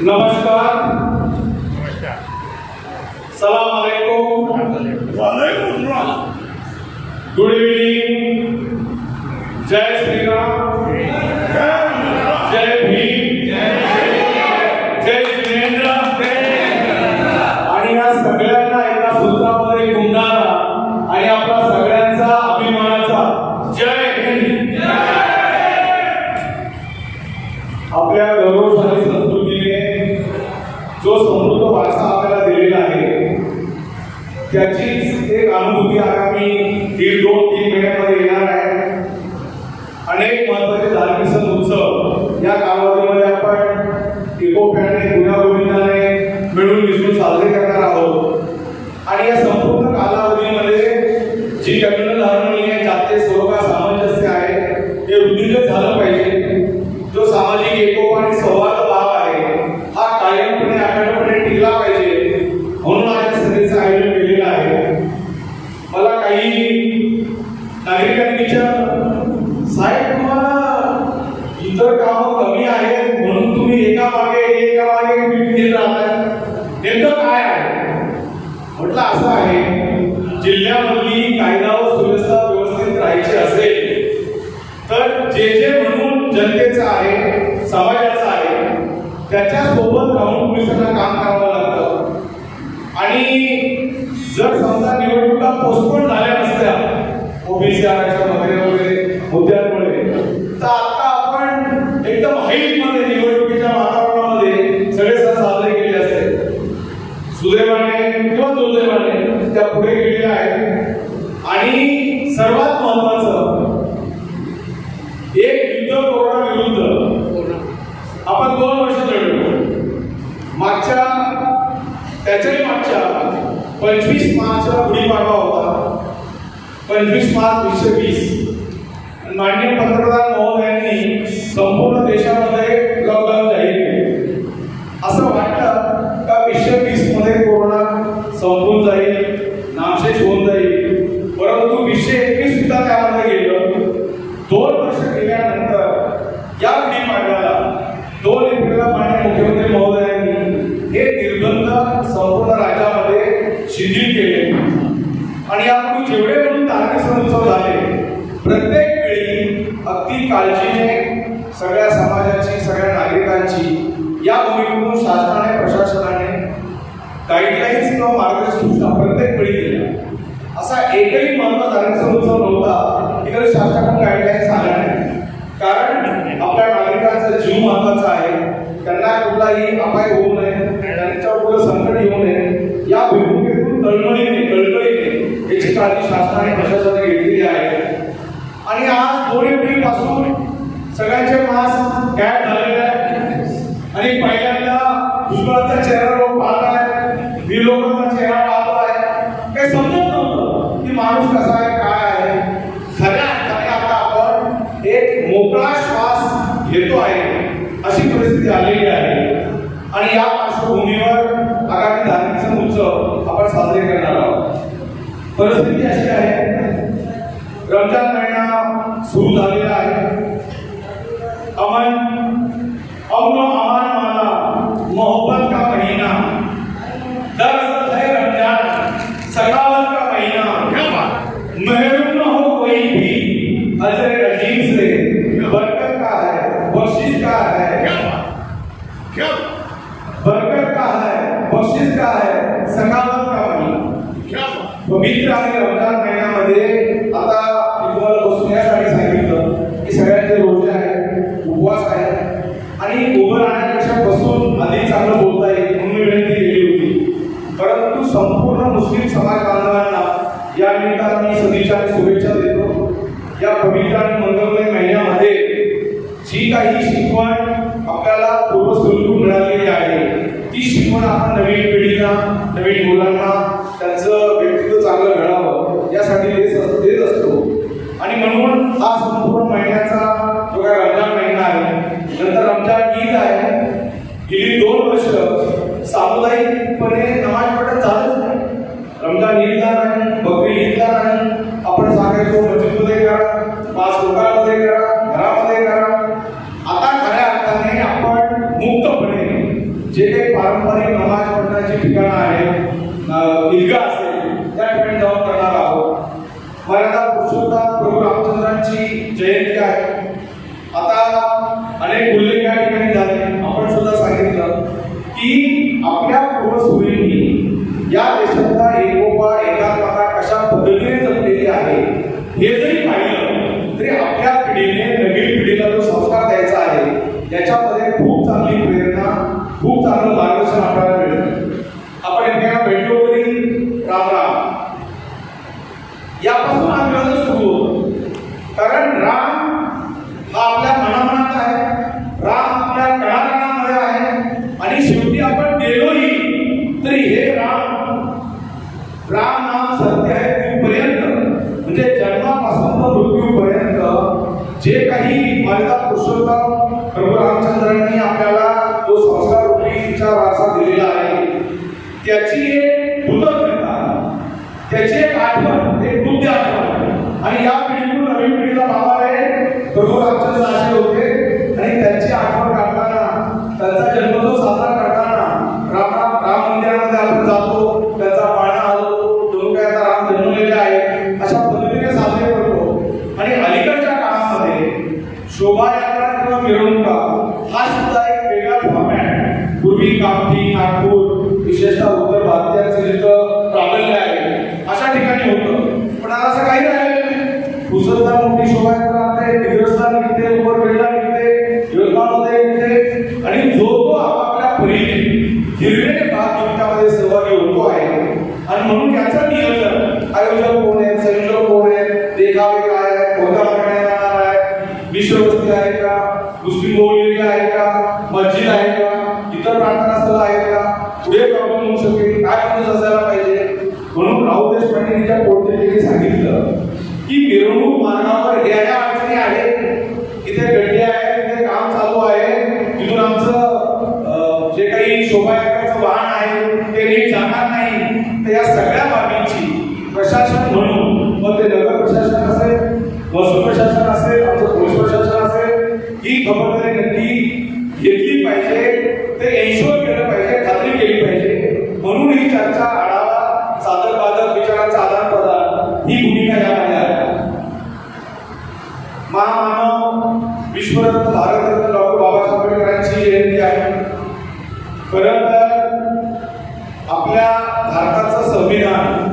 नमस्कार, सलाम अलैकुम, वालेकुम गुड इव्हनिंग, जय श्रीराम, जय भीम, जय जिनेंद्र, आणि या सगळ्यांना एका सूत्रामध्ये गुंडाळा आणि आपला सगळ्यांचा अभिमानाचा जय हिंद. आपल्या गौरवशाली संस्कृतीने जो समृद्ध वारसा आपल्याला दिलेला आहे त्याचीच एक अनुभूती आगामी 1-2-3 महिन्यांमध्ये येणार आहे. अनेक महत्त्वाचे धार्मिक सण उत्सव या कालावधीमध्ये आपण एकोप्याने गुण्यागोविंदाने मिळून मिसळून साजरे करणार आहोत. आणि या संपूर्ण कालावधीमध्ये जी कम्युनल हार्मनी आहे, जातीय स्वरूपा सामंजस्य आहे, हे वृद्धिंगत झालं पाहिजे. जो सामाजिक एकोपा आणि सौहार्द भाव आहे हा कायमपणे अखंडपणे टिकला पाहिजे, म्हणून आज सभेचं आयोजन केलेलं आहे. मला काही नागरिकांनी विचारलं, साहेब तुम्हाला इतर कामं कमी आहेत म्हणून तुम्ही एका मागे मीटिंग घेत राहताय, नेमकं काय आहे? म्हटलं असं आहे, जिल्ह्यामधली कायदा व सुव्यवस्था व्यवस्थित राहायची असेल तर जे म्हणून जनतेचं आहे, समाजाचं आहे, त्याच्या सोबत राहून पोलिसांना काम करावं लागतं. आणि जर समजा निवडणुका पोस्टपोन झाल्या नसत्या ओबीसी आरक्षण वगैरे मुद्द्यांमुळे, तर आता आपण एकदम हाईटमध्ये निवडणुकीच्या वातावरणामध्ये सगळे सण साजरे केले असते. सुदैवाने किंवा दुर्दैवाने त्या पुढे गेलेल्या आहेत. आणि सर्वात महत्वाचं, एक युद्ध कोरोना विरुद्ध आपण 2 वर्ष लढलो. त्याच्याही मागच्या 25 मार्चला गुढीपाडवा होता, 25 मार्च 2020. माननीय पंतप्रधान महोदयांनी संपूर्ण देशामध्ये लॉकडाऊन जाहीर केले. असं वाटतं का 2020 मध्ये कोरोना संपून जाईल, नामशेष होऊन जाईल, परंतु 2021 सुद्धा त्यामध्ये गेलं. 2 वर्ष गेल्यानंतर या गुढीपाडव्याला 2 एप्रिलला माननीय मुख्यमंत्री महोदयांनी हे निर्बंध संपूर्ण राज्यामध्ये शिथिल केले. आणि यापूर्वी जेवढे म्हणून धार्मिक सण उत्सव झाले, प्रत्येक वेळी अगदी काळजीने सगळ्या समाजाची, सगळ्या नागरिकांची या भूमिकेतून शासनाने, प्रशासनाने गाईडलाईन्स किंवा मार्गदर्शक सूचना प्रत्येक वेळी दिल्या. असा एकही महत्त्वाचा धार्मिक सण उत्सव नव्हता तिकडे शासनाकडून गाईडलाईन्स आल्या नाही. कारण आपल्या नागरिकांचा जीव महत्त्वाचा आहे, त्यांना कुठलाही अपाय होऊ नये, त्यांच्यावर कुठलं संकट येऊ नये, या भूमिकेतून तळमळीने कळकळीने याची काळजी शासनाने, प्रशासनाने घेतलेली आहे. आणि आज 2 एप्रिल पासून सगळ्यांचे मास्क गॅप झालेले आहेत. आणि पहिल्यांदा दुष्काळाचा चेहरा लोक पाहताय, विलोकांचा चेहरा पाहताय. काही समजत नव्हतं की माणूस कसा आहे, काय आहे. खऱ्या अर्थाने आता आपण एक मोकळा श्वास घेतो आहे अशी परिस्थिती आलेली आहे. आणि या पार्श्वभूमीवर आगामी धार्मिक सण उत्सव आपण साजरे करणार आहोत. परिस्थिती अशी आहे, रमजान महिना सुरू झालेला आहे. अमन अमान माना मोहब्बत का महीना, दरअसल है रमजान सखावत का महीना. महरूम न हो कोई भी अजर अजीब से, बरकत का है, बख्शिश का है, बरकत का है, बख्शिश का है, सखावत का महीना. पवित्र आणि रमजान महिन्यामध्ये आता मी तुम्हाला बसून यासाठी सांगितलं की सगळ्यांचे रोजे आहेत, उपवास आहेत, आणि उभं राहण्यापेक्षा बसून अधिक चांगलं बोलता येईल म्हणून विनंती केली होती. परंतु संपूर्ण मुस्लिम समाज बांधवांना या निमित्ताने मी सदिच्छा आणि शुभेच्छा देतो. या पवित्र आणि मंगलमय महिन्यामध्ये जी काही शिकवण आपल्याला पूर्वस्वरूपी मिळालेली आहे ती शिकवण आपण नवीन पिढीला, नवीन मुलांना त्यांचं व्यक्तित्व चांगलं घडावं यासाठी देत असतो. आणि म्हणून हा संपूर्ण महिन्याचा जो काय रमजान महिना आहे, नंतर रमजान ईद आहे. गेली 2 वर्ष सामुदायिकपणे नमाज पठण झालंच नाही. रमजान ईदला नाही, बकरी ईदला नाही. आपण सांगायचो मस्जिदमध्ये करा, 5 लोकांमध्ये करा, घरामध्ये करा. आता खऱ्या अर्थाने आपण मुक्तपणे जे काही पारंपरिक नमाज पढण्याची ठिकाणं आहेत, ईदगाह असेल त्या ठिकाणी जाऊन करणार आहोत. मर्यादा पुरुषोत्तम प्रभू रामचंद्रांची जयंती आहे. आता अनेक उल्लेख या ठिकाणी झाले. आपण सुद्धा सांगितलं की आपल्या पूर्वसुरींनी या देशाचा एकोपा एकात्मता कशा पद्धतीने जपलेली आहे हे जरी पाहिलं तरी आपल्या पिढीने नवीन पिढीला जो संस्कार द्यायचा आहे याच्यामध्ये खूप चांगली प्रेरणा, खूप चांगलं मार्गदर्शन आपल्याला मिळतं. आपण एकमेकांना भेटलो तरी राम राम यापासून आपल्याला सुरू होतं. कारण राम हा आपल्या मनामनात आहे, राम आपल्या कणाकणामध्ये आहे आणि शेवटी आपण गेलोही तरी हे राम नाम सत्य आहे तिथपर्यंत, म्हणजे जन्मापासून तर मृत्यूपर्यंत जे काही मर्यादा पुरुषोत्तम प्रभू रामचंद्रांनी आपल्याला जो संस्कार रूपीचा वारसा दिलेला आहे त्याची एक कृतज्ञता, त्याची एक आठवण, एक कृत्य आठवण. आणि या पिढीतून नवीन पिढीला बाबाने प्रभू रामचंद्र असे होते आणि त्यांची आठवण काढताना, त्यांचा जन्मोत्सव साजरा करताना राम मंदिरामध्ये आपण जातो, त्यांचा पाळणा आलो, जणू काय आता राम जन्मलेले आहे अशा पद्धतीने साजरे करतो. आणि अलीकडच्या काळामध्ये शोभायात्रा किंवा मिरवणुका हा सुद्धा एक वेगळा फॉर्मॅट पूर्वी कामठी, नागपूर, विशेषतः उत्तर भारताचे जिथं प्राबल्य आहे अशा ठिकाणी होतं. पण आता असं काही राहिलेलं नाही. पुसदला मोठी शोभायात्रा आहे, दिग्रसला निघते, उपरवेळला निघते, यवतमाळमध्ये निघते आणि जो तो आपापल्या परीने हिरवे भागवतामध्ये सहभागी होतो आहे. आणि म्हणून याचं नियोजन, आयोजक कोण आहे, संयोजक कोण आहे, देखावे काय आहे, कोणत्या ठिकाणी जाणार आहे, विश्ववस्ती आहे का, मुस्लिम बहुल एरिया आहे का, मस्जिद आहे का, इतर प्रार्थना स्थळ आहेत का, पुढे प्रॉब्लेम होऊ शकेल, काय पद्धत असायला पाहिजे. म्हणून राहुल देशपांडेंनी ज्या पोटतिडकीने सांगितलं की मिरवणूक मार्गावर या अडचणी आहेत, इथे गड्डे आहेत, इथे काम चालू आहे, तिथून आमचं जे काही शोभायात्रेचं वाहन आहे ते नीट जाणार नाही. तर या सगळ्या बाबींची प्रशासन म्हणून, मग ते नगर प्रशासन असेल, महसूल प्रशासन असेल, आमचं पोलीस प्रशासन असेल, ही खबरदारी नक्की घेतली पाहिजे, ते एन्शुअर केलं पाहिजे, खात्री केली पाहिजे. म्हणून ही चर्चा, आढावा, साधक बाधक विचारांचा आदान प्रदान ही भूमिका यामध्ये आहे. महामानव विश्वरत्न भारतरत्न डॉक्टर बाबासाहेब आंबेडकरांची जयंती आहे. खरं तर आपल्या भारताचं संविधान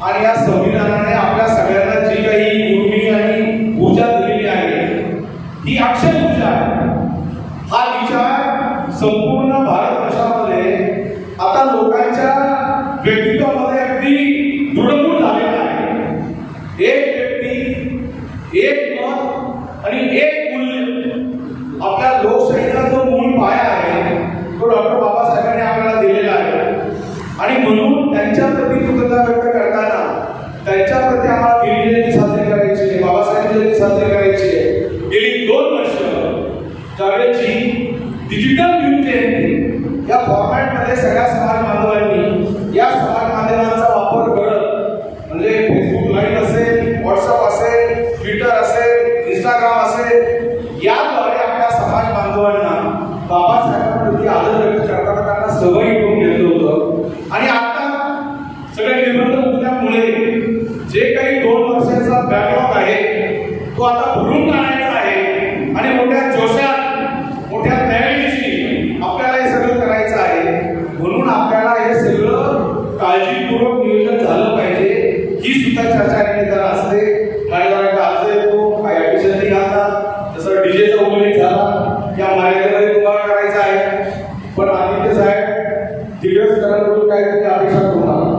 आणि या संविधानाने आपल्या सगळ्यांना जी काही उर्मी आणि ऊर्जा दिलेली आहे ही अक्षय ऊर्जा आहे. हा विचार संपूर्ण भारतवर्षामध्ये आता लोकांच्या व्यक्तित्वामध्ये अगदी दृढमूळ झालेला आहे. एक व्यक्ती, एक मत आणि एक मूल्य, आपल्या लोकशाहीचा जो मूळ पाया आहे तो डॉक्टर बाबासाहेबांनी आपल्याला दिलेला आहे. आणि म्हणून त्यांच्या प्रती कृतज्ञता व्यक्त करताना त्यांच्या प्रती आम्हाला गिरी जयंती साजरी करायची आहे, बाबासाहेब जयंती साजरी करायची आहे. गेली 2 वर्ष ज्यावेळेची डिजिटल न्यूज जयंती या फॉर्मॅटमध्ये सगळ्या समाज बांधवांनी या समाज माध्यमांचा वापर करत, म्हणजे फेसबुक लाईव्ह असेल, व्हॉट्सअप असेल, ट्विटर असेल, इंस्टाग्राम असेल, याद्वारे आपल्या समाज बांधवांना बाबासाहेबांप्रती आदर व्यक्त करताना त्यांना सहभागी करून घेतलं होतं. आणि आता सगळे निर्बंध उठल्यामुळे जे काही 2 वर्षाचा बॅकलॉग आहे तो आता भरून काढायचा आहे आणि मोठ्या जोशात, मोठ्या तयारीशी आपल्याला हे सगळं करायचं आहे. म्हणून आपल्याला हे सगळं काळजीपूर्वक नियोजन झालं पाहिजे. ही सुद्धा चर्चा निमित्तानं असते. माझ्याद्वारे का अर्ज येतो, काही अपेक्षांनी घालतात, जसं डीजेचा उल्लेख झाला या मर्यादेमध्ये तुम्हाला करायचं आहे. पण आदित्य साहेब दिग्रसकरांकडून काहीतरी अपेक्षा करू नका.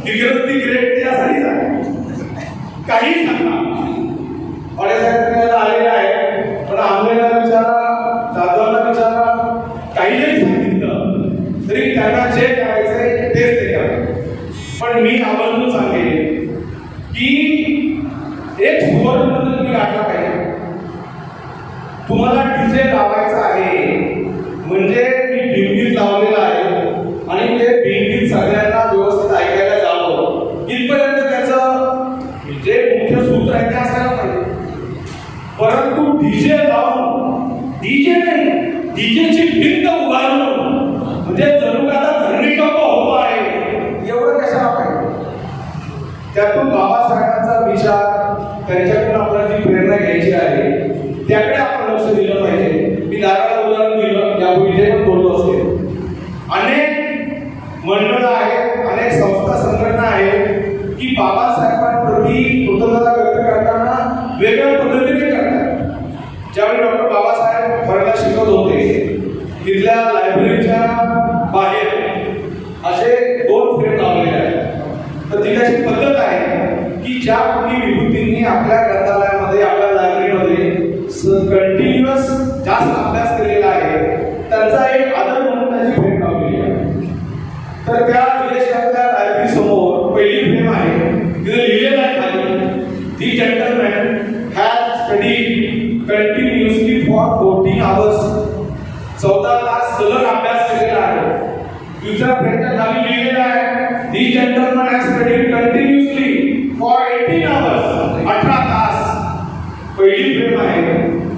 दिग्रस दी ग्रेट यासाठी काही सांगा. साहेब आलेले आहे, पण आंबेला विचारा, जाधवांना विचारा, काही जरी सांगितलं तरी त्यांना जे करायचंय तेच ते करा. पण मी आवर्जून सांगेन की एक सुवर्ण तुम्ही गाठला पाहिजे. तुम्हाला डीजे लावायचा आहे म्हणजे मी भिंतीत लावलेला आहे आणि ते भिंतीत सगळ्यांना व्यवस्थित ऐकायला जावं इथपर्यंत त्याचं जे मुख्य सूत्र आहे ते असायला पाहिजे. परंतु डीजे लावून, डीजे नाही, डीजेची भिंत उभारून म्हणजे जणू का आता धरणीकंप होतो आहे एवढं कशाला पाहिजे. त्यातून बाबासाहेबांचा विचार, त्यांच्याकडून आपल्याला जी प्रेरणा घ्यायची आहे त्याकडे आपण लक्ष दिलं पाहिजे. मी दाराला उदाहरण दिलं, यापूर्वी इथे पण बोललो असेल. अनेक मंडळ आहेत, अनेक संस्था संघटना आहेत की बाबासाहेबांप्रती कृतज्ञता व्यक्त करताना वेगळ्या पद्धतीने करतात. ज्यावेळी डॉक्टर बाबासाहेब फरायला शिकत होते, तिथल्या लायब्ररीच्या बाहेर असे 2 फ्रेम लावलेले आहेत. तर ती अशी पद्धत आहे की ज्या कोणी विभूतींनी आपल्या ग्रंथालयामध्ये, आपल्या लायब्ररीमध्ये कंटिन्युअस जास्त अभ्यास केलेला आहे, त्यांचा एक आदर म्हणून त्याची फ्रेम लावलेली आहे. तर त्या विदेशातल्या लायब्ररी समोर पहिली फ्रेम आहे, तिथे लिहिलेलं आहे खाली, the gentleman has studied continuously for 14 hours. 14 तास सलग अभ्यास केलेला आहे. दुसऱ्या फ्रेमच्या खाली लिहिलेलं आहे, the gentleman has studied continuously for 18 hours. 18 तास. पहिली फ्रेम आहे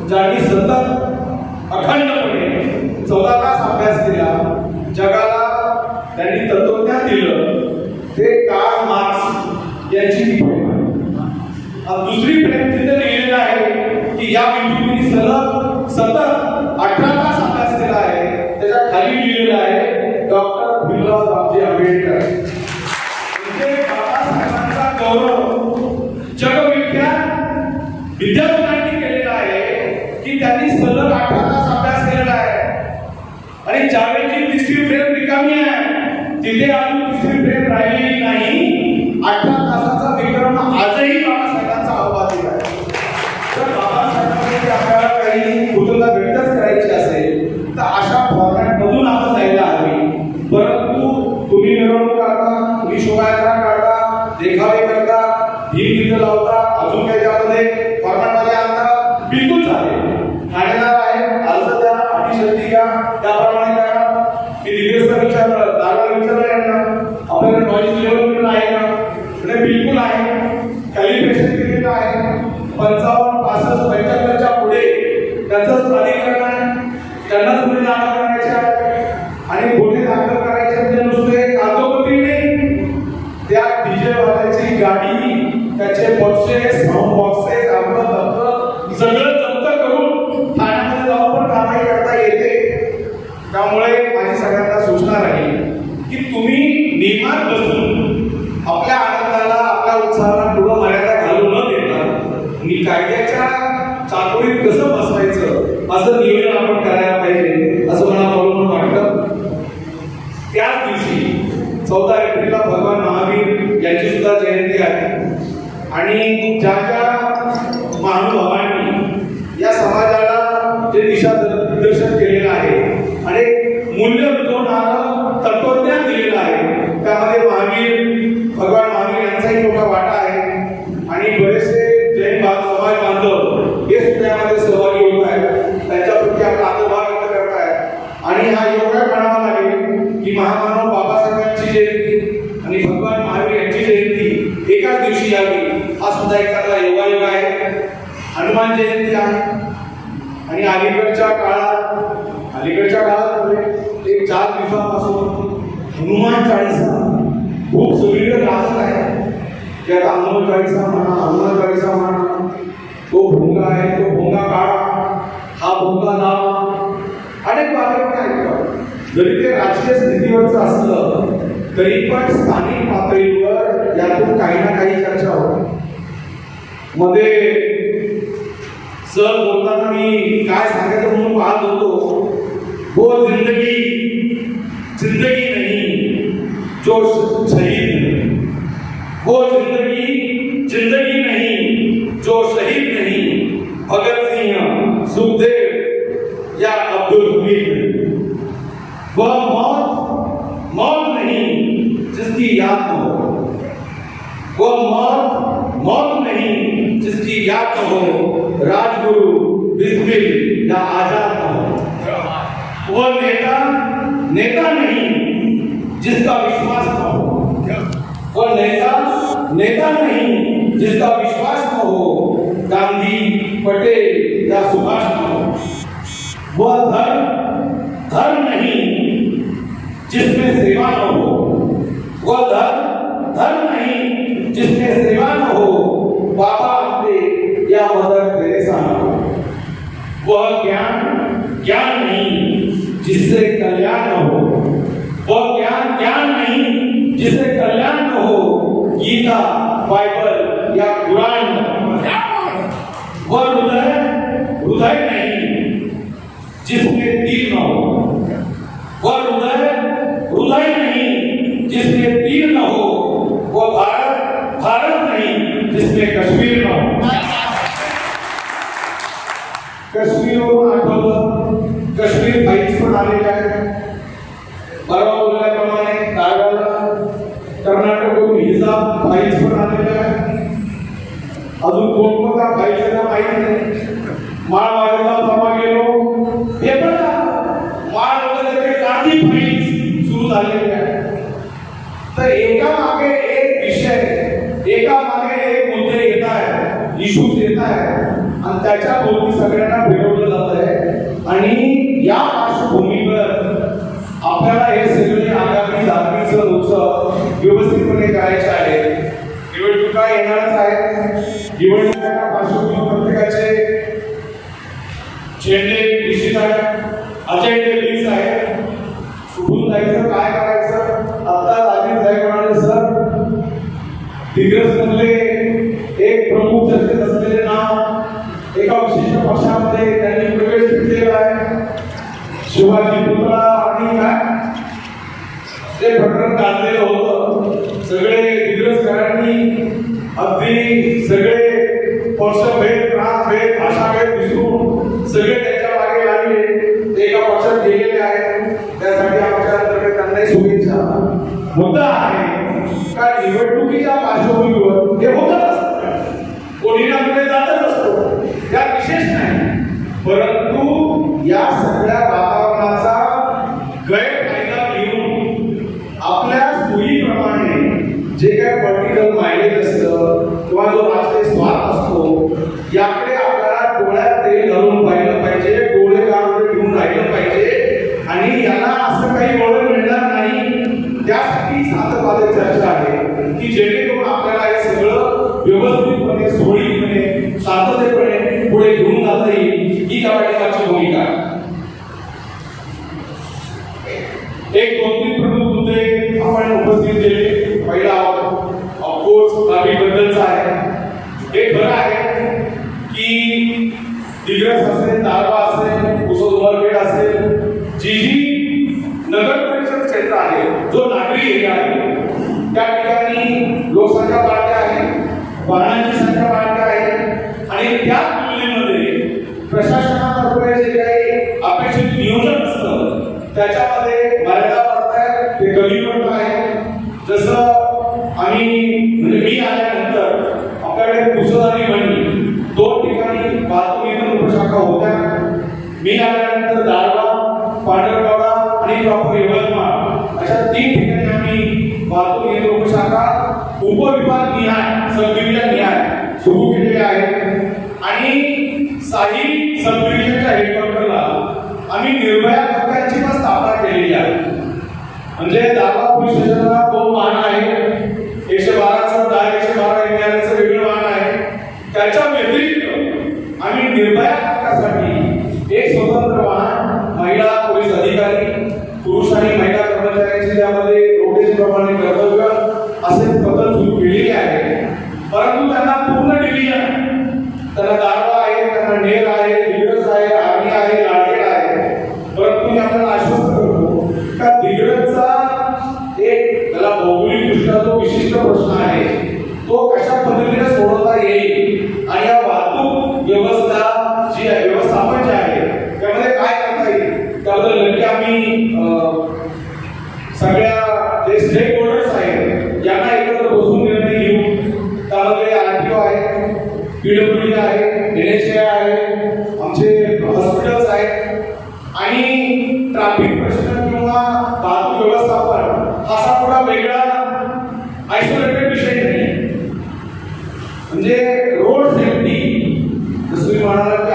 ज्यांनी सतत अखंडपणे 14 तास अभ्यास केला, जगाला त्यांनी तत्वज्ञान दिलं, ते कार्ल मार्क्स यांची ती फ्रेम आहे. दुसरी फ्रेम तिथे लिहिलेलं आहे की या विभूतींनी सतत 18 तास अभ्यास केला आहे, त्याच्या खाली लिहिलेलं आहे डॉक्टर भीमराव रामजी आंबेडकर. म्हणजे बाबासाहेबांचा गौरव जगविख्यात विद्यार्थ्यांनी केलेला आहे की त्यांनी सलग 18 तास अभ्यास केलेला आहे. आणि ज्यावेळी तिसरी फ्रेम रिकामी आहे तिथे अजून तिसरी फ्रेम राहिलेली नाही. 18 तासाचा विक्रम आजही बाबासाहेबांचा अवभातिक आहे. तर बाबासाहेबांनी आपल्याला काही कृतज्ञता व्यक्तच करायची असेल तर अशा फॉर्मॅटमधून आपण जायला हवी. परंतु तुम्ही मिरवणूक काढता, तुम्ही शोभायात्रा काढता, देखावे करता, भीम लावता, अजून काही त्यामध्ये फॉर्मॅटमध्ये आणता, बिलकुल चालेल. ठाणेदार आहे, अर्ज द्या, अटीशर्ती घ्या, त्याप्रमाणे करा. मी दिग्गजचा दाराला विचारलं यांना, आपल्याकडे नॉईज लेवल आहे का? म्हणजे बिलकुल आहे. कॅलिब्रेशन केलेलं आहे. 55, 65, 75च्या पुढे त्याचंच प्राधिकरण आहे, त्यांनाच पुढे दाखल करायचे आहे. आणि पुढे दाखल करायचे म्हणजे नुसते कागदोपत्री नाही, त्या डीजे वाल्याची गाडी, त्याचे बॉक्सेस, साऊंड बॉक्सेस, आपलं दप्तर सगळं जप्त करून ठाण्यामध्ये जाऊन पण कारवाई करता येते. त्यामुळे माझी सगळ्यांना सूचना राहील की तुम्ही नियमात बसून आपल्या आनंदाला, आपल्या उत्साहाला पुढं मर्यादा घालू न देता कायद्याच्या चाकोरीत कसं बसवायचं असं नियोजन आपण करायला पाहिजे असं मला बोलून वाटतं. त्याच दिवशी 14 एप्रिलला भगवान महावीर यांची सुद्धा जयंती आहे. आणि ज्या ज्या महानुभावांनी या समाजाला जे दिशादर्शन केलेलं आहे आणि मूल्य रुजवणारं तत्वज्ञान दिलेलं आहे, त्यामध्ये भगवान महावीर यांचाही मोठा वाटा आहे. आणि बरेचसे जैन समाज बांधव हे सुद्धा यामध्ये सहभागी होत आहेत, त्यांच्याप्रती आपला आदरभाव व्यक्त करत आहेत. आणि हा योग म्हणावा लागेल की महामानव बाबासाहेबांची जयंती आणि भगवान महावीर यांची जयंती एकाच दिवशी यावी, हा सुद्धा एक चांगला योगायोग आहे. हनुमान जयंती आहे. आणि अलीकडच्या काळात एक 4 दिवसापासून हनुमान चाळीसा खूप सगळीकडे गाजत आहे. त्यात हनुमान चाळीसा म्हणा, तो भोंगा आहे, तो भोंगा काढा, हा भोंगा लावा, अनेक वाक्य पण ऐकतात. जरी ते राजकीय स्थितीवरचं असलं तरी पण स्थानिक पातळीवर यातून काही ना काही चर्चा होते. मध्ये सर बोलताना मी काय सांगायचं म्हणून पाहत होतो, वो जिंदगी नहीं जो शहीद नहीं, वो जिंदगी नहीं जो शहीद नहीं, भगत सिंह, सुखदेव या अब्दुल हमीद. वह मौत नहीं जिसकी याद न हो, वह मौत नहीं जिसकी याद न हो, राजगुरु बिस्मिल या आजाद न हो. वह नेता नहीं जिसका विश्वास न हो, वह नेता नहीं जिसका विश्वास न हो, गांधी, पटेल या सुभाष को, वह धर्म नहीं जिसमें सेवा न हो, वह धर्म नहीं जिसमें सेवा न हो, बाबा आमटे या मदर तेरेसा न हो, वह ज्ञान नहीं जिससे कल्याण न हो, वह ज्ञान नहीं जिससे कल्याण न हो, गीता बाइबल या कुरान, वह हृदय नहीं जिसमें तीर न हो, वह हृदय नहीं जिसमें तीर न हो, वह भारत नहीं जिसमें कश्मीर न हो। कश्मीरवरून आठवलं, कश्मीर फाईल्स पण आलेल्या आहेत. परवा बोलल्याप्रमाणे कागदाला कर्नाटकवरून हिजाब फाईल्स पण आलेल्या आहेत. अजून कोणकोणत्या फाईल्स ना माहिती नाही. माळवाडीला परवा गेलो, हे पण माळवाडीला गांधी फाईल्स सुरू झालेले आहेत. तर एका मागे एक विषय, एका मागे एक मुद्दे येत आहेत, इश्यूज येत आहेत आणि त्याच्या भोवती सगळ्यांना फिरवलं जात आहे. आणि या पार्श्वभूमीवर आपल्याला हे सगळे आगामी धार्मिक उत्सव व्यवस्थितपणे करायचे आहेत. निवडणुका येणारच आहेत. निवडणुकांच्या पार्श्वभूमीवर प्रत्येकाचे झेंडे निश्चित आहेत, अजेंडे फिक्स आहेत. कुठून जायचं, काय करायचं, आता आधी जाय म्हणाले सर दिग्रस मधले एक प्रमुख चर्चेत असलेले नाव एका विशिष्ट पक्षामध्ये त्यांनी प्रवेश घेतलेला आहे. शिवाजी पुतळा आणि काय ते प्रकरण गाजलेलं होतं. सगळे दिग्रसकारांनी अगदी सगळे पक्षभेद, प्रांतभेद, भाषाभेद विसरून सगळे त्याच्या मागे लागले. ते एका पक्षात गेलेले आहेत. त्यासाठी आमच्यातर्फे त्यांनाही शुभेच्छा. मुद्दा आहे का निवडणुकीच्या पार्श्वभूमीवर हे होतच असतं, कोणी ना कुठे जातच असतो, त्यात विशेष नाही. परंतु या सगळ्या वातावरणाचा गैरफायदा घेऊन आपल्या सोयीप्रमाणे जे काय पॉलिटिकल मायलेज असतं किंवा जो राजकीय स्वार्थ असतो याकडे आपल्याला डोळ्यात तेल घालून पाहिलं पाहिजे, डोळे काढून घेऊन राहिलं पाहिजे. आणि याला असं काही वळण मिळणार नाही. त्यासाठी सातत्याने चर्चा आहे की जेणेकरून आपल्याला हे सगळं व्यवस्थितपणे, सोयीपणे, शांततेपणे पुढे घेऊन जाता येईल. ही पाठिंबाची भूमिका. एक 2-3 प्रमुख मुद्दे आपण उपस्थित केले. पहिला ऑफकोर्स बद्दलचा आहे. हे खरं आहे की दिग्रस असेल, दारवा असेल, उमरखेड असेल, जी नगर परिषद क्षेत्र आहे, जो नागरी एरिया आहे, त्या ठिकाणी लोकसंख्या वाढते आहे, वाहनांची संख्या वाढते आहे. आणि त्या तुलनेमध्ये प्रशासनातर्फे जे काही अपेक्षित नियोजन असतं त्याच्यामध्ये मर्यादा पडत आहे, ते कमी पडत आहे. जसं म्हणजे मी आल्यानंतर आपल्याकडे पुसद आणि वणी 2 ठिकाणी वाहतूक उपशाखा होत्या. मी आल्यानंतर दारवा, पांढरकवडा आणि प्रॉपर यवतमाळ अशा 3 ठिकाणी आम्ही वाहतूक उपशाखा उपविभाग निहाय, सब डिव्हिजन निहाय सुरू केलेले आहेत. आणि साही सब डिव्हिजनच्या हेडक्वार्टरला आम्ही निर्भया पथकांची पण स्थापना केलेली आहे. म्हणजे दारवा पोलीस स्टेशनला 2 वाहन आहे, 112चं 112 एनआरचं वेगळं वाहन आहे. त्याच्या व्यतिरिक्त आम्ही निर्भया पथकासाठी एक स्वतंत्र वाहन महिला पोलीस अधिकारी, पुरुष आणि महिला कर्मचाऱ्यांची त्यामध्ये रोटेशन प्रमाणे कर्तव्य असे पद्धत सुरू केलेली आहे. परंतु त्यांना पूर्ण डिव्हिजन, त्यांना दारवा आहे, त्यांना नेर आहे, दिग्रस आहे, आर्मी आहे, लाडगेड आहे. परंतु मी आपल्याला आश्वस्त करतो का दिग्रसचा एक त्याला भौगोलिकदृष्ट्या जो विशिष्ट प्रश्न आहे तो कशा पद्धतीने सोडवता येईल आणि या वाहतूक व्यवस्था जी आहे, व्यवस्थापन जे आहे त्यामध्ये काय करता येईल त्याबद्दल नक्की आम्ही सगळ्या जे स्टेक होल्डर्स आहेत यांना एकत्र बसून निर्णय घेऊ. त्यामध्ये आरटीओ आहे, पीडब्ल्यूडी आहे, एनएचए आहे, आमचे हॉस्पिटल्स आहेत आणि ट्रॅफिक प्रश्न किंवा वाहतूक व्यवस्थापन असा थोडा वेगळा आयसोलेटेड विषय नाही. म्हणजे रोड सेफ्टी जसं मी म्हणाला की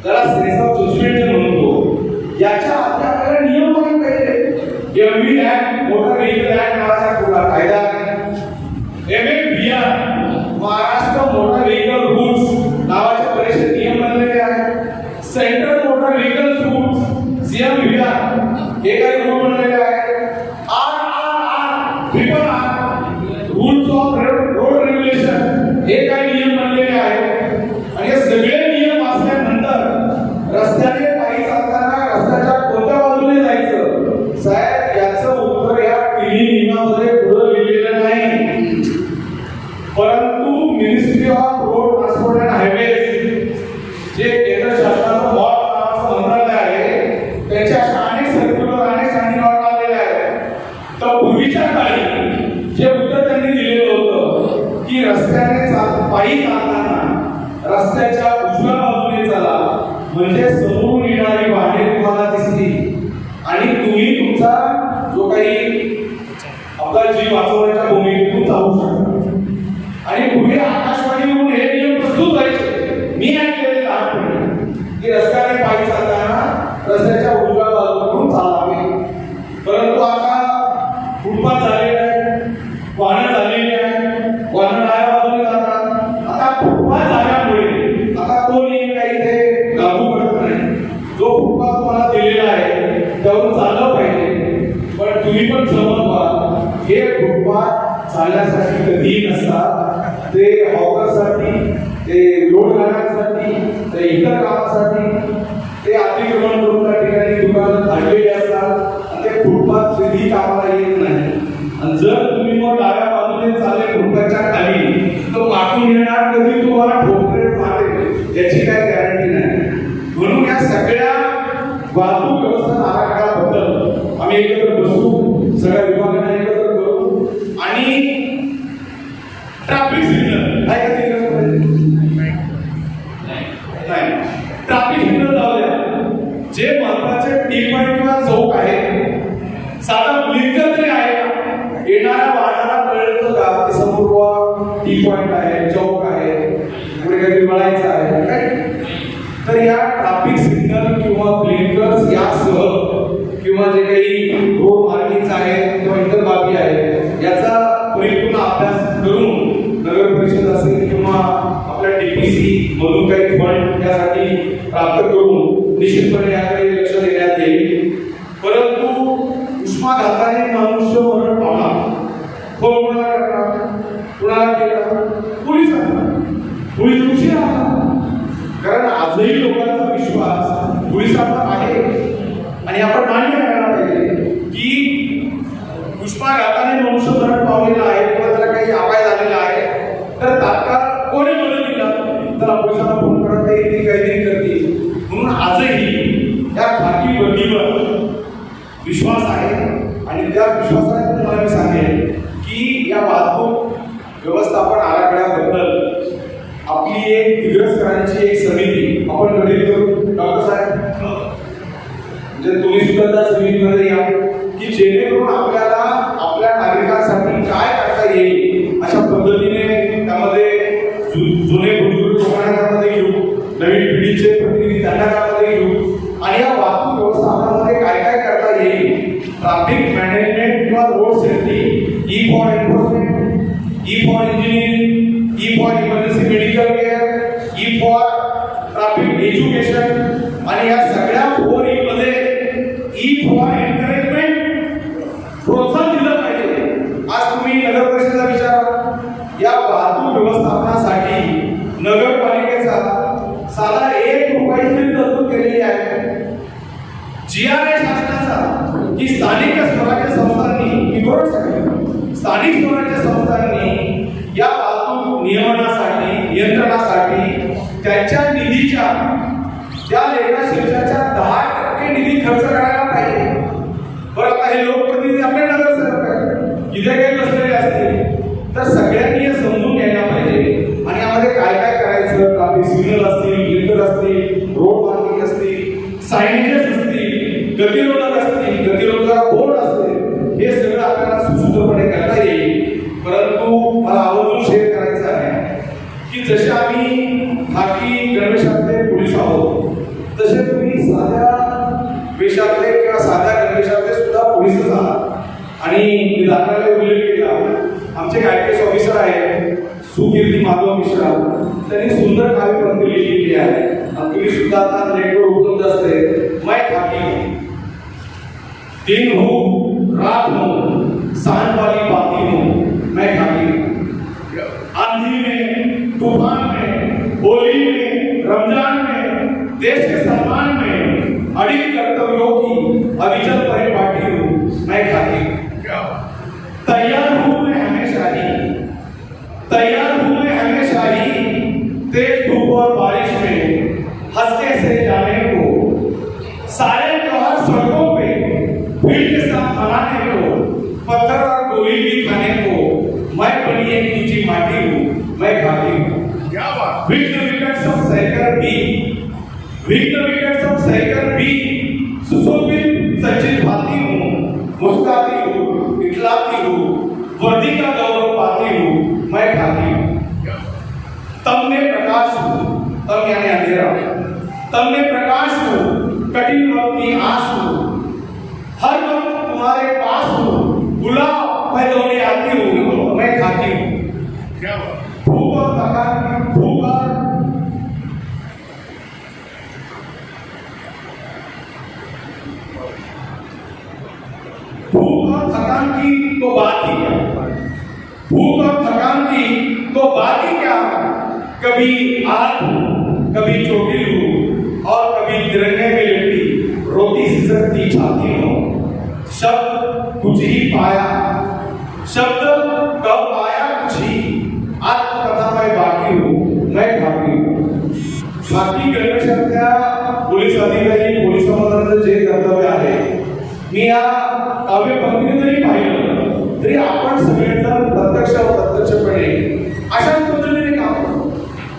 ज्याला सेन्स ऑफ जजमेंट म्हणतो, याच्या आधी आपल्याला नियम माहित पाहिजे. MV act, motor vehicle act नावाचा कुठला कायदा आहे. MVR, Maharashtra motor vehicle rules नावाचे बरेचसे नियम बनलेले आहेत. Central motor vehicle rules CMVR हे काही रूल बनलेले आहेत. रूल्स ऑफ रोड रेग्युलेशन हे काही नियम बनलेले आहेत. आणि हे सगळे नियम असल्यानंतर रस्त्याने पायी चालताना रस्त्याच्या कोणत्या बाजूने जायचं, साहेब याचं उत्तर या तिन्ही नियमामध्ये पुढे लिहिलेलं नाही. परंतु ministry of road transport and highways जे केंद्र शासनाचं मॉड नावाचं मंत्रालय आहे, त्याच्या अनेक सर्क्युलर अनेक स्टँडिंग ऑर्डर आलेले आहेत. तर पूर्वीच्या काळी जे उत्तर त्यांनी दिलेलं होतं की रस्त्याने पायी चालताना रस्त्याच्या उजव्या बाजूने चाला, म्हणजे समोरून येणारी वाहने तुम्हाला दिसली आणि तुम्ही तुमचा जो काही आपला जीव वाचवण्याच्या भूमिकेतून जाऊ शकता. आणि पुढे आकाशवाणीवरून हे नियम प्रस्तुत व्हायचे. मी ऐकलेले लहानपणी की रस्त्याने पायी चालताना रस्त्याच्या उजव्या बाजूकडून चालावे. परंतु आता फुटपाथ झालेले आहे, वाहनं झालेली आहे, वाहनं डाव्या बाजूने जातात. आता फुटपाथ झाल्यामुळे आता तो नियम काही इथे लागू पडत नाही. जो फुटपाथ तुम्हाला दिलेला आहे त्यावरून चाललं पाहिजे. पण तुम्ही पण समज व्हा, हे फुटपाथ चालण्यासाठी कधीही नसतात. ते हॉकरसाठी, ते लोड गाड्यांसाठी, ते इतर कामासाठी ते अतिक्रमण करून त्या ठिकाणी दुकानं काढलेली असतात आणि ते फुटपाथ कधीही कामाला येत नाही. आणि जर तुम्ही मग डाव्या बाजूने चालले फुटपाथच्या खाली, तर मागून येणार कधी तुम्हाला ठोकरेल मारेल याची काही गॅरंटी नाही. म्हणून या सगळ्या वाहतूक व्यवस्था आराखड्याबद्दल आम्ही एकत्र बसू, सगळ्या विभागांना एकत्र करू आणि ट्रॅफिक सिग्नल काय कधी नाही, ट्रॅफिक सिग्नल जाऊ द्या. जे महत्वाचे टी पॉइंट किंवा चौक आहे, साधा ब्लिंकर तरी आहे का? येणाऱ्या वाहनाला कळलं का की समोर टी पॉइंट आहे, चौक आहे, पुढे काहीतरी वळायचं आहे. तर या ट्रॅफिक सिग्नल किंवा ब्लिंकर्स यासह किंवा जे काही रोड मार्किंग आहे किंवा इतर बाबी आहेत याचा परिपूर्ण अभ्यास करून नगर परिषद असेल किंवा आपल्या DPC मधून काही फंड यासाठी प्राप्त करून निश्चितपणे याकडे लक्ष देण्यात येईल. परंतु उष्माघाताने मनुष्य मरण पावला, कोणाला करणार, कुणाला केला, पोलीस उशीर आला. कारण आजही लोकांचा विश्वास पोलिसांवर आहे आणि आपण मान्य करायला पाहिजे की उष्माघाताने मनुष्य मरण पावलेला आहे किंवा त्याला काही अपाय झालेला आहे तर तात्काळ कोणी मदत दिला तर पोलिसांना फोन करता येईल, काहीतरी करतील. म्हणून आजही या खाकी वर्दीवर विश्वास आहे आणि त्या विश्वासाने तुम्हाला मी सांगेन की या वाहतूक व्यवस्थापन आराखड्याबद्दल आपली एक दिग्रसकरांची एक समिती आपण गठीत करू. डॉक्टर साहेब, म्हणजे तुम्ही सुद्धा त्या समितीमध्ये या की जेणेकरून आपल्याला आपल्या नागरिकांसाठी काय करता येईल अशा पद्धतीने त्यामध्ये जुने बुजुर्ग लोकांना त्यामध्ये घेऊ, नवीन पिढीचे प्रतिनिधी त्यांना त्यामध्ये घेऊ आणि या वाहतूक व्यवस्थापनामध्ये काय काय करता येईल. ट्रॅफिक मॅनेजमेंट किंवा road safety, E for enforcement, E for engineering, E for emergency medical care, E for traffic education आणि या सगळ्या 4E मध्ये ई फॉर एन्करेजमेंट प्रोत्साहन दिलं पाहिजे. आज तुम्ही नगर परिषदेचा विचार या वाहतूक व्यवस्थापनासाठी नगरपालिकेचा साधा 1 रुपयाची तरतूद केलेली आहे. GRA शासनाचा की स्थानिक स्वराज्य संस्थांनी स्थानिक स्वराज्य संस्थांनी या वाहतूक नियमनासाठी नियंत्रणासाठी त्यांच्या निधीच्या त्या लेखाशीर्षाच्या 10% निधी खर्च करायला पाहिजे. बरं, आता हे लोकप्रतिनिधी आपले नगरसेवक आहेत, इथे काही बसलेले असतील तर सगळ्यांनी हे समजून घ्यायला पाहिजे आणि यामध्ये काय काय करायचं. ट्रॅफिक सिग्नल असतील, ब्लिंकर असतील, रोड मार्किंग असतील, सायनेजेस असतील, गतिरोधक असतील, गतिरोधक बोर्ड असतील, हे सगळं आपल्याला सुसूत्रपणे करता येईल. परंतु मला आवर्जून शेअर करायचं आहे की जसे आम्ही खाकी गणवेशातले पोलीस आहोत दाखल्याला उल्लेख केला, आमचे गायकेस ऑफिसर आहेत सुकीर्ती माधव मिश्रा, त्यांनी सुंदर काव्यपंक्ती लिहिलेली आहे. तुम्ही सुद्धा आता नेटवर उपलब्ध असते. मैं खाकी हूँ, दिन हूँ रात हूँ, सांझ वाली बाती हूँ, मैं खाकी हूँ. आंधी में, तूफान में, होली में, रमजान में, देश के सम्मान में अड़िग कर्तव्यों की अविचल परिपाटी हूँ, मैं खाकी हूँ. तैयार हूँ मैं हमेशा ही, तैयार हूँ मैं हमेशा ही, तेज धूप और बारिश में हंसने से जाने को, सारे त्योहार सड़कों पे भीड़ के साथ मनाने को, पत्थर और गोली भी खाने को, मैं बनी एक नीची माटी हूँ, मैं खाती हूँ. क्या बात. विघ्न विकट सब सहकर भी, विघ्न विकट सब सहकर भी सुशोभित सचित भाती हूँ, मुस्कुराती हूँ, इखलाती हूँ, वर्दी का गौरव पाती हूँ, मैं खाती हूँ. तब में प्रकाश हूँ, तब यानी अंधेरा, तब में प्रकाश हूँ, कठिन वक्त की आस हूँ, हर वक्त तुम्हारे पास हूँ, बुलाओ मैं दौड़े आती हूँ, मैं खाती हूँ. भूख और थकान, भूख और थकान की तो बात ही क्या, भूख और थकान की तो बात ही क्या. कभी आग हूँ, कभी चोटिल हूँ, और कभी तिरंगे में लिपटी रोटी सिसकती छाती हूँ. शब्द कुछ ही पाया, शब्द कब पाया कुछ ही, आत्मकथा में बाकी हूँ, मैं खाती हूँ. बाकी गणवेशातल्या पोलीस अधिकारी, पोलीस संबंधाचं जे कर्तव्य आहे, मी या काव्यपंक्तीने जरी पाहिलं तरी आपण सगळेजण प्रत्यक्ष अप्रत्यक्षपणे अशाच पद्धतीने काम करतो.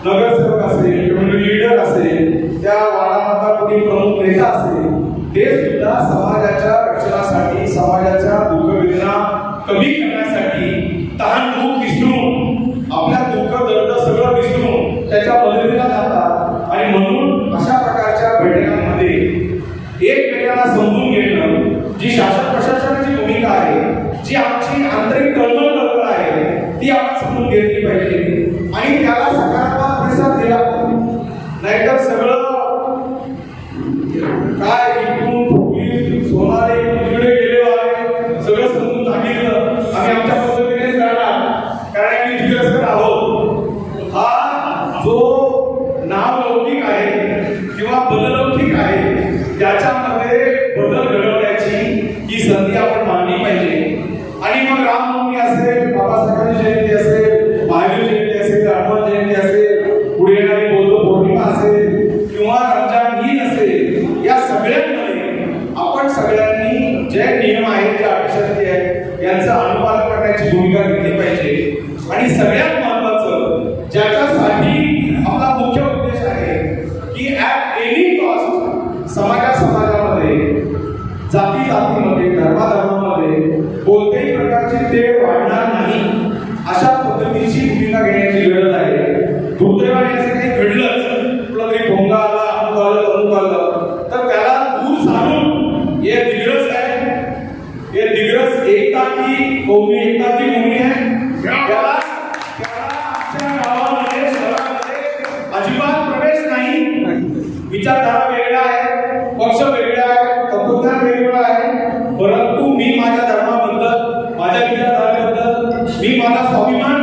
नगरसेवक असेल, कम्युनिटी लीडर असेल, त्या वाडामधला कोणी प्रमुख नेता असेल, ते सुद्धा समाजाच्या रक्षणासाठी, समाजाच्या दुःखवेदना कमी करण्यासाठी तहान भूक विसरून, आपल्या दुःख दर्द सगळं विसरून त्याच्या मदतीला जातात. आणि म्हणून अशा प्रकारच्या बैठकांमध्ये एकमेकांना समजून घेणं, जी शासन प्रशासनाची भूमिका आहे, जी आमची आंतरिक तळमळ आहे, ती आपण समजून घेतली पाहिजे आणि त्याला सकारात्मक प्रतिसाद दिला पाहिजे. नाहीतर सगळं काय इकडून पोलीस सोनारे तिकडे गेले आहे, सगळं समजून सांगितलं, आम्ही आमच्या पद्धतीनेच करणार, कारण आम्ही दिग्दर्शक आहोत. हा जो नावलौकिक आहे किंवा बदलौकिक आहे, त्याच्यामध्ये बदल घडवण्याची ही संधी आपण मानली पाहिजे. आणि मग रामनवमी असेल, बाबासाहेबांची जयंती असेल, महावीर जयंती असेल, हनुमान जयंती असेल, पुढे येणारी बौद्ध पौर्णिमा असेल किंवा रमजान ईद असेल, या सगळ्यांमध्ये आपण सगळ्यांनी जे नियम आहेत, जे अटीशर्ती आहेत, यांचं अनुपालन करण्याची भूमिका घेतली पाहिजे. आणि सगळ्यात महत्वाचं, ज्याच्यासाठी आपला मुख्य उद्देश आहे की ॲट एनी कॉस्ट समाजामध्ये, जाती जातीमध्ये, धर्माधर्मामध्ये कोणत्याही प्रकारची तेढ वाढणार नाही, अशा पद्धतीची भूमिका घेण्याची गरज आहे. दुर्दैवाने असं काही घडलंच, तुला तरी भोंगा आला, अमुक आलं, तमुक आलं, तर त्याला दूर सारून हे दिग्रस आहे, हे दिग्रस एकता की कौमी, एकता की भूमी आहे. त्याला आमच्या गावामध्ये, शहरामध्ये अजिबात प्रवेश नाही. विचारधारा वेगळा आहे, पक्ष वेगळा आहे, तत्वज्ञान वेगळं आहे, परंतु मी माझ्या धर्माबद्दल, माझ्या विचारधारेबद्दल, मी माझा स्वाभिमान